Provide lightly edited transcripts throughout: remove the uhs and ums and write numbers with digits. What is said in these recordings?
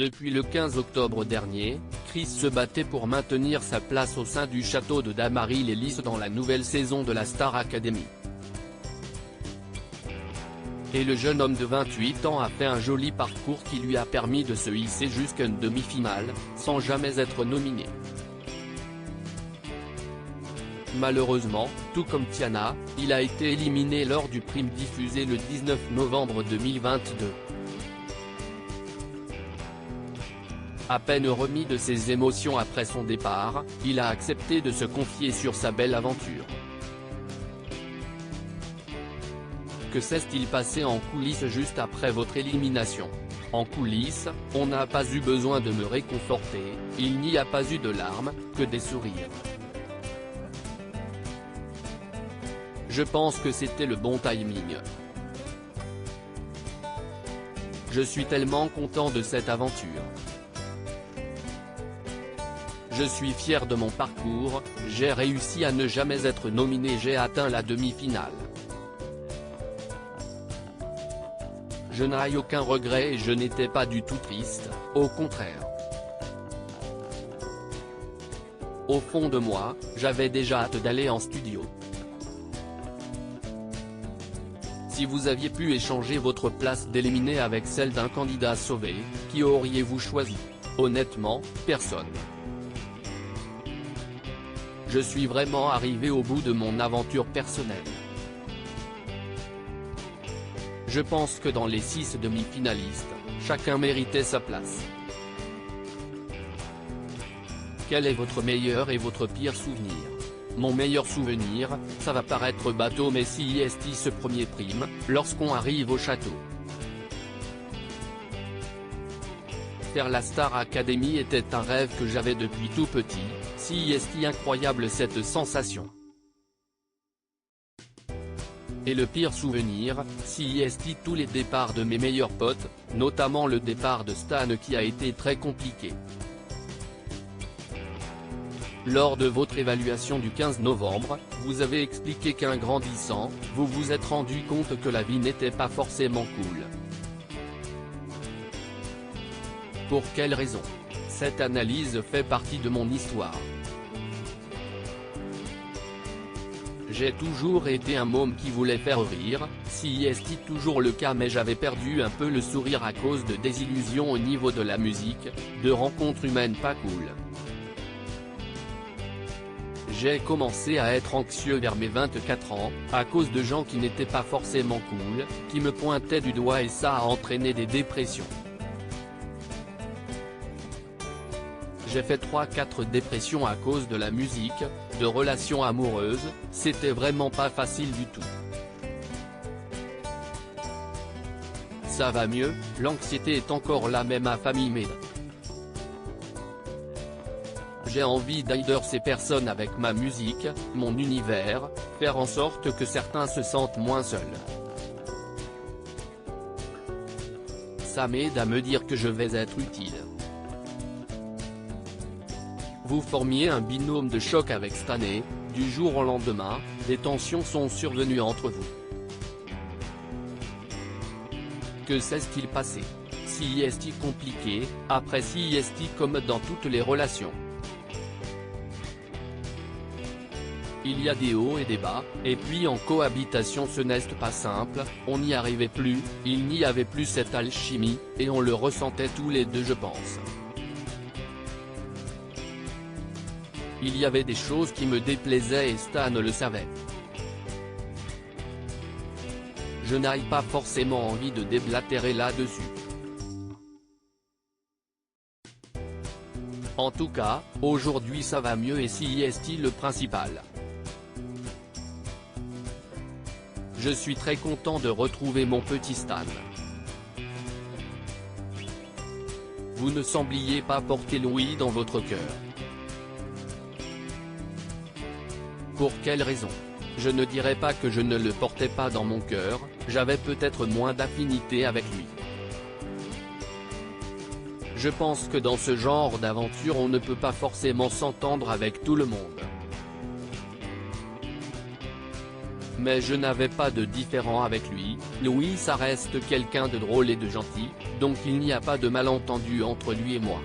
Depuis le 15 octobre dernier, Chris se battait pour maintenir sa place au sein du château de Dammaril-Ellis dans la nouvelle saison de la Star Academy. Et le jeune homme de 28 ans a fait un joli parcours qui lui a permis de se hisser jusqu'à une demi-finale, sans jamais être nominé. Malheureusement, tout comme Tiana, il a été éliminé lors du prime diffusé le 19 novembre 2022. À peine remis de ses émotions après son départ, il a accepté de se confier sur sa belle aventure. Que s'est-il passé en coulisses juste après votre élimination? En coulisses, on n'a pas eu besoin de me réconforter, il n'y a pas eu de larmes, que des sourires. Je pense que c'était le bon timing. Je suis tellement content de cette aventure. Je suis fier de mon parcours, j'ai réussi à ne jamais être nominé, j'ai atteint la demi-finale. Je n'ai aucun regret et je n'étais pas du tout triste, au contraire. Au fond de moi, j'avais déjà hâte d'aller en studio. Si vous aviez pu échanger votre place d'éliminer avec celle d'un candidat sauvé, qui auriez-vous choisi? Honnêtement, personne. Je suis vraiment arrivé au bout de mon aventure personnelle. Je pense que dans les 6 demi-finalistes, chacun méritait sa place. Quel est votre meilleur et votre pire souvenir? Mon meilleur souvenir, ça va paraître bateau mais CIST ce premier prime, lorsqu'on arrive au château. Faire la Star Academy était un rêve que j'avais depuis tout petit, CIST incroyable cette sensation. Et le pire souvenir, CIST tous les départs de mes meilleurs potes, notamment le départ de Stan qui a été très compliqué. Lors de votre évaluation du 15 novembre, vous avez expliqué qu'en grandissant, vous vous êtes rendu compte que la vie n'était pas forcément cool. Pour quelle raison? Cette analyse fait partie de mon histoire. J'ai toujours été un môme qui voulait faire rire, CIST toujours le cas mais j'avais perdu un peu le sourire à cause de désillusions au niveau de la musique, de rencontres humaines pas cool. J'ai commencé à être anxieux vers mes 24 ans, à cause de gens qui n'étaient pas forcément cool, qui me pointaient du doigt et ça a entraîné des dépressions. J'ai fait 3-4 dépressions à cause de la musique, de relations amoureuses, c'était vraiment pas facile du tout. Ça va mieux, l'anxiété est encore là même à famille mais j'ai envie d'aider ces personnes avec ma musique, mon univers, faire en sorte que certains se sentent moins seuls. Ça m'aide à me dire que je vais être utile. Vous formiez un binôme de choc avec Stanley, du jour au lendemain, des tensions sont survenues entre vous. Que s'est-il passé? CIST compliqué, après CIST comme dans toutes les relations. Il y a des hauts et des bas, et puis en cohabitation ce n'est pas simple, on n'y arrivait plus, il n'y avait plus cette alchimie, et on le ressentait tous les deux je pense. Il y avait des choses qui me déplaisaient et Stan le savait. Je n'ai pas forcément envie de déblatérer là-dessus. En tout cas, aujourd'hui ça va mieux et CIST le principal. Je suis très content de retrouver mon petit Stan. Vous ne sembliez pas porter Louis dans votre cœur. Pour quelle raison? Je ne dirais pas que je ne le portais pas dans mon cœur, j'avais peut-être moins d'affinité avec lui. Je pense que dans ce genre d'aventure on ne peut pas forcément s'entendre avec tout le monde. mais je n'avais pas de différend avec lui. Louis, ça reste quelqu'un de drôle et de gentil, donc il n'y a pas de malentendu entre lui et moi.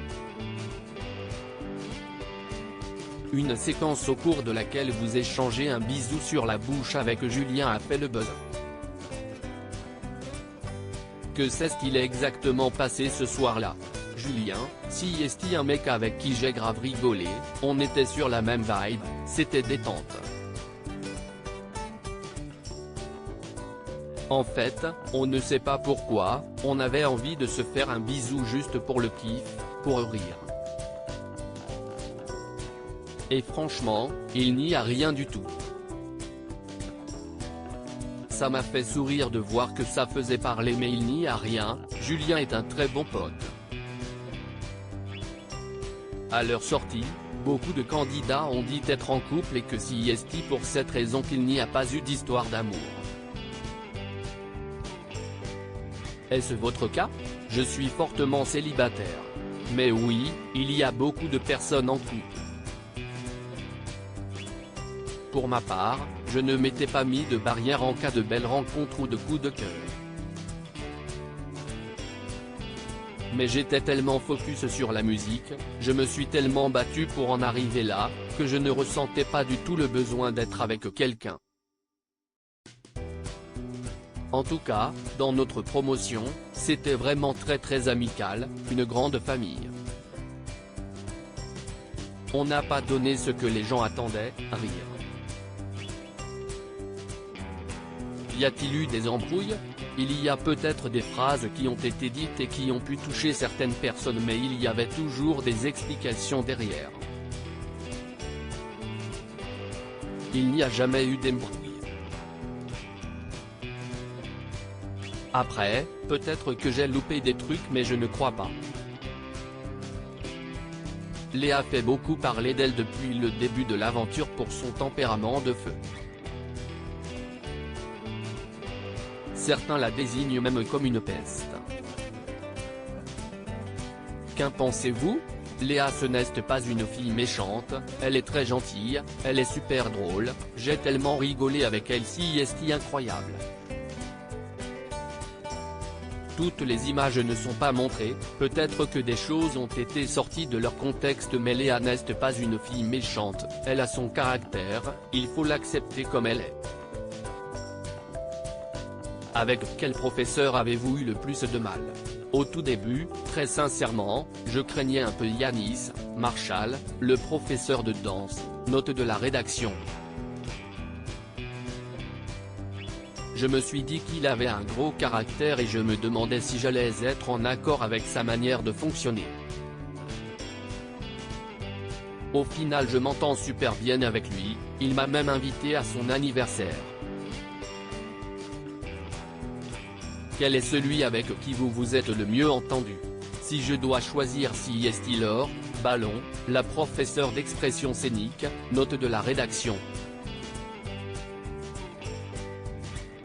Une séquence au cours de laquelle vous échangez un bisou sur la bouche avec Julien a fait le buzz. Que s'est-il exactement passé ce soir-là? Julien, si est un mec avec qui j'ai grave rigolé, on était sur la même vibe, c'était détente. En fait, on ne sait pas pourquoi, on avait envie de se faire un bisou juste pour le kiff, pour rire. Et franchement, il n'y a rien du tout. Ça m'a fait sourire de voir que ça faisait parler, mais il n'y a rien. Julien est un très bon pote. À leur sortie, beaucoup de candidats ont dit être en couple et que si est pour cette raison qu'il n'y a pas eu d'histoire d'amour. Est-ce votre cas? Je suis fortement célibataire. Mais oui, il y a beaucoup de personnes en couple. Pour ma part, je ne m'étais pas mis de barrière en cas de belle rencontre ou de coup de cœur. Mais j'étais tellement focus sur la musique, je me suis tellement battu pour en arriver là, que je ne ressentais pas du tout le besoin d'être avec quelqu'un. En tout cas, dans notre promotion, c'était vraiment très amical, une grande famille. On n'a pas donné ce que les gens attendaient, rire. Y a-t-il eu des embrouilles? Il y a peut-être des phrases qui ont été dites et qui ont pu toucher certaines personnes, mais il y avait toujours des explications derrière. Il n'y a jamais eu d'embrouille. Après, peut-être que j'ai loupé des trucs, mais je ne crois pas. Léa fait beaucoup parler d'elle depuis le début de l'aventure pour son tempérament de feu. Certains la désignent même comme une peste. Qu'en pensez-vous? Léa, ce n'est pas une fille méchante, elle est très gentille, elle est super drôle, j'ai tellement rigolé avec elle, si est incroyable. Toutes les images ne sont pas montrées, peut-être que des choses ont été sorties de leur contexte, mais Léa n'est pas une fille méchante, elle a son caractère, il faut l'accepter comme elle est. Avec quel professeur avez-vous eu le plus de mal? Au tout début, très sincèrement, je craignais un peu Yanis, Marshall, le professeur de danse, note de la rédaction. Je me suis dit qu'il avait un gros caractère et je me demandais si j'allais être en accord avec sa manière de fonctionner. Au final, je m'entends super bien avec lui, il m'a même invité à son anniversaire. Quel est celui avec qui vous vous êtes le mieux entendu? Si je dois choisir, si est Laure, Ballon, la professeure d'expression scénique, note de la rédaction.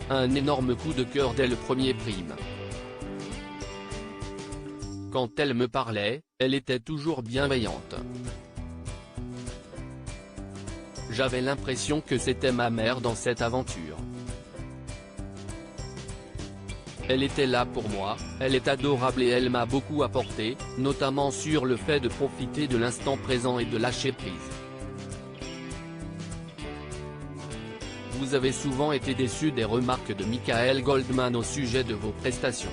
Un énorme coup de cœur dès le premier prime. Quand elle me parlait, elle était toujours bienveillante. J'avais l'impression que c'était ma mère dans cette aventure. Elle était là pour moi, elle est adorable et elle m'a beaucoup apporté, notamment sur le fait de profiter de l'instant présent et de lâcher prise. Vous avez souvent été déçu des remarques de Michael Goldman au sujet de vos prestations.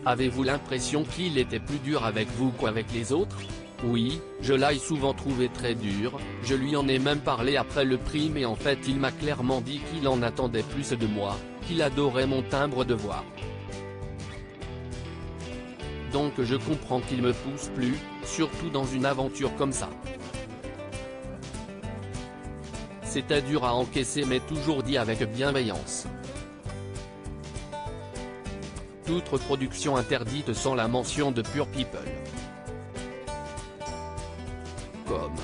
Avez-vous l'impression qu'il était plus dur avec vous qu'avec les autres? Oui, je l'ai souvent trouvé très dur, je lui en ai même parlé après le prix, mais en fait il m'a clairement dit qu'il en attendait plus de moi, qu'il adorait mon timbre de voix. Donc je comprends qu'il me pousse plus, surtout dans une aventure comme ça. C'était dur à encaisser mais toujours dit avec bienveillance. Toute reproduction interdite sans la mention de Pure People. Comme